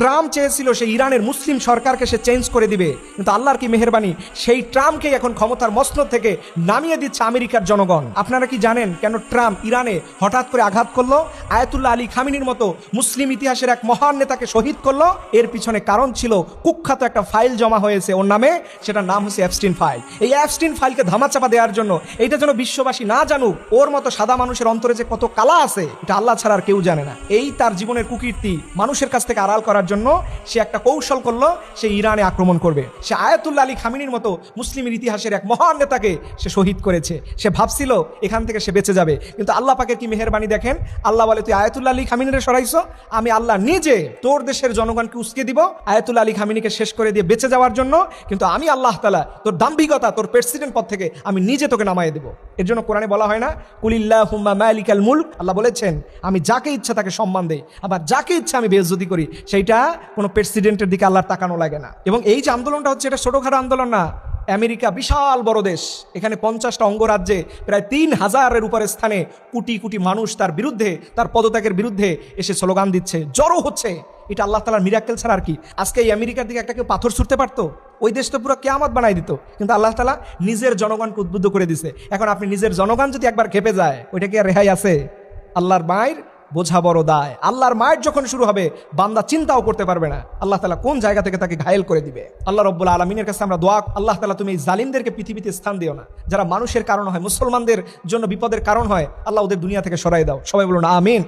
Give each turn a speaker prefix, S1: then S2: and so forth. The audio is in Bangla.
S1: ট্রাম্প চেয়েছিল সেই ইরানের মুসলিম সরকারকে সে চেঞ্জ করে দিবে, কিন্তু আল্লাহর কি মেহেরবানি, সেই ট্রাম্পকে এখন ক্ষমতার মসনদ থেকে নামিয়ে দিচ্ছে আমেরিকার জনগণ। আপনারা কি জানেন কেন ট্রাম্প ইরানে হঠাৎ করে আঘাত করলো, আয়াতুল্লাহ আলী খামিনির মতো মুসলিম ইতিহাসের এক মহান নেতাকে শহীদ করলো? এর পিছনে কারণ ছিল, কুখ্যাত একটা ফাইল জমা হয়েছে ওর নামে, সেটার নাম হচ্ছে অ্যাপস্টিন ফাইল। এই অ্যাপস্টিন ফাইলকে ধামাচাপা দেওয়ার জন্য, এইটা যেন বিশ্ববাসী না জানুক, ওর মতো সাদা মানুষের অন্তরে যে কত কালা আছে এটা আল্লাহ ছাড়া আর কেউ জানে না। এই তার জীবনের কুকীর্তি মানুষের কাছ থেকে আড়াল করার জন্য সে একটা কৌশল করলো, সে ইরানে আক্রমণ করবে। সে আয়াতুল্লাহ আলী খামিনির মতো মুসলিমের ইতিহাসের এক মহান নেতাকে সে শহীদ করেছে। সে ভাবছিল এখান থেকে সে বেঁচে যাবে, কিন্তু আল্লাহ পাকের কি মেহেরবানি দেখেন। আল্লাহ বলে, তুই আয়াতুল্লাহ আলী খামিনিরে সরাইছো, আমি আল্লাহ নিজে তোর দেশের জনগণকে উস্কে দিব আয়াতুল্লাহ আলী খামিনিকে শেষ করে দিয়ে বেঁচে যাওয়ার জন্য, কিন্তু আমি আল্লাহ তাআলা তোর দাম্ভিকতা, তোর প্রেসিডেন্ট পদ থেকে আমি নিজে তোকে নামায়ে দেব। এর জন্য কোরআনে বলা হয় না, কুলিল্লাহুম্মা মালিকাল মুলক, আল্লাহ বলেছেন আমি যাকে ইচ্ছা তাকে সম্মান দেই, আবার যাকে ইচ্ছা আমি বেইজ্জতি করি। সেইটা কোনো প্রেসিডেন্টের দিকে আল্লাহর তাকানো লাগে না। এবং এই যে আন্দোলনটা হচ্ছে, এটা ছোটখাটো আন্দোলন না। আমেরিকা বিশাল বড় দেশ, এখানে 50টা অঙ্গরাজ্যে প্রায় 3000-এর উপরে স্থানে কোটি কোটি মানুষ তার বিরুদ্ধে, তার পদত্যাগের বিরুদ্ধে এসে স্লোগান দিচ্ছে, জড়ো হচ্ছে। এটা আল্লাহ তাআলার মিরাক্কেল ছাড়া আর কি। আজকে এই আমেরিকার দিকে একটা কেউ পাথর ছুঁড়তে পারতো? ওই দেশ তো পুরো কিয়ামত বানাই দিত, কিন্তু আল্লাহ তাআলা নিজের জনগণকে উদ্বুদ্ধ করে দিছে। এখন আপনি নিজের জনগণ যদি একবার খেপে যায়, ওইটা কি আর রেহাই আছে? আল্লাহর মায়ের বোঝা বড় দায়। আল্লাহর মায়ের যখন শুরু হবে, বান্দা চিন্তাও করতে পারবে না আল্লাহ তাআলা কোন জায়গা থেকে তাকে ঘায়েল করে দিবে। আল্লাহ রাব্বুল আলামিনের কাছে আমরা দোয়া, আল্লাহ তাআলা তুমি এই জালিমদেরকে পৃথিবীতে স্থান দিও না, যারা মানুষের কারণ হয়, মুসলমানদের জন্য বিপদের কারণ হয়, আল্লাহ ওদের দুনিয়া থেকে সরাই দাও। সবাই বলুন আমিন।